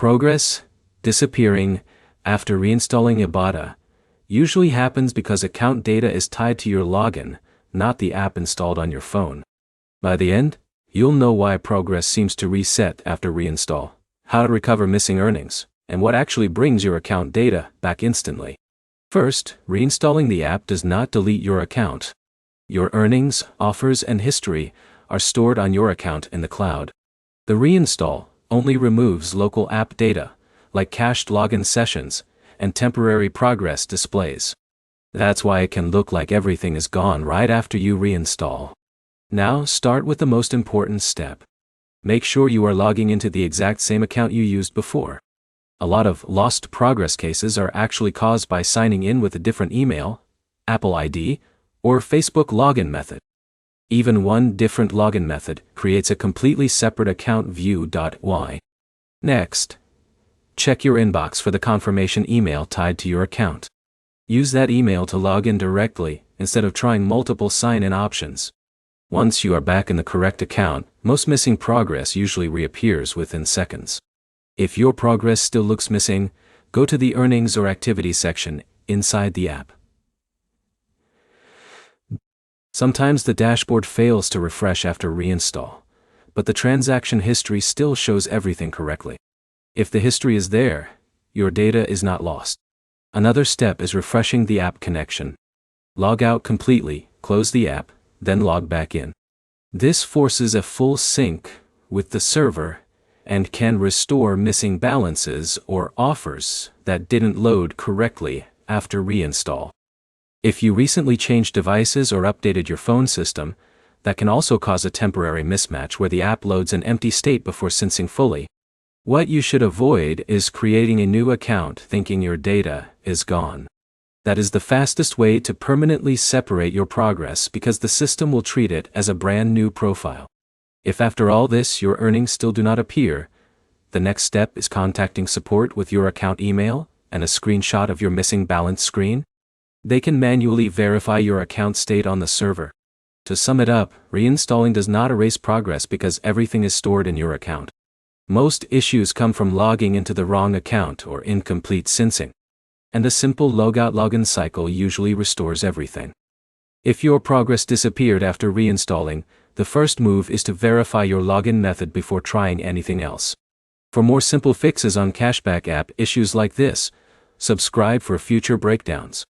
Progress disappearing after reinstalling Ibotta usually happens because account data is tied to your login, not the app installed on your phone. By the end, you'll know why progress seems to reset after reinstall, how to recover missing earnings, and what actually brings your account data back instantly. First, reinstalling the app does not delete your account. Your earnings, offers, and history are stored on your account in the cloud. The reinstall only removes local app data, like cached login sessions and temporary progress displays. That's why it can look like everything is gone right after you reinstall. Now start with the most important step. Make sure you are logging into the exact same account you used before. A lot of lost progress cases are actually caused by signing in with a different email, Apple ID, or Facebook login method. Even one different login method creates a completely separate account view.y. Next, check your inbox for the confirmation email tied to your account. Use that email to log in directly instead of trying multiple sign-in options. Once you are back in the correct account, most missing progress usually reappears within seconds. If your progress still looks missing, go to the Earnings or Activities section inside the app. Sometimes the dashboard fails to refresh after reinstall, but the transaction history still shows everything correctly. If the history is there, your data is not lost. Another step is refreshing the app connection. Log out completely, close the app, then log back in. This forces a full sync with the server and can restore missing balances or offers that didn't load correctly after reinstall. If you recently changed devices or updated your phone system, that can also cause a temporary mismatch where the app loads an empty state before syncing fully. What you should avoid is creating a new account thinking your data is gone. That is the fastest way to permanently separate your progress because the system will treat it as a brand new profile. If after all this your earnings still do not appear, the next step is contacting support with your account email and a screenshot of your missing balance screen. They can manually verify your account state on the server. To sum it up, reinstalling does not erase progress because everything is stored in your account. Most issues come from logging into the wrong account or incomplete syncing. And a simple logout-login cycle usually restores everything. If your progress disappeared after reinstalling, the first move is to verify your login method before trying anything else. For more simple fixes on cashback app issues like this, subscribe for future breakdowns.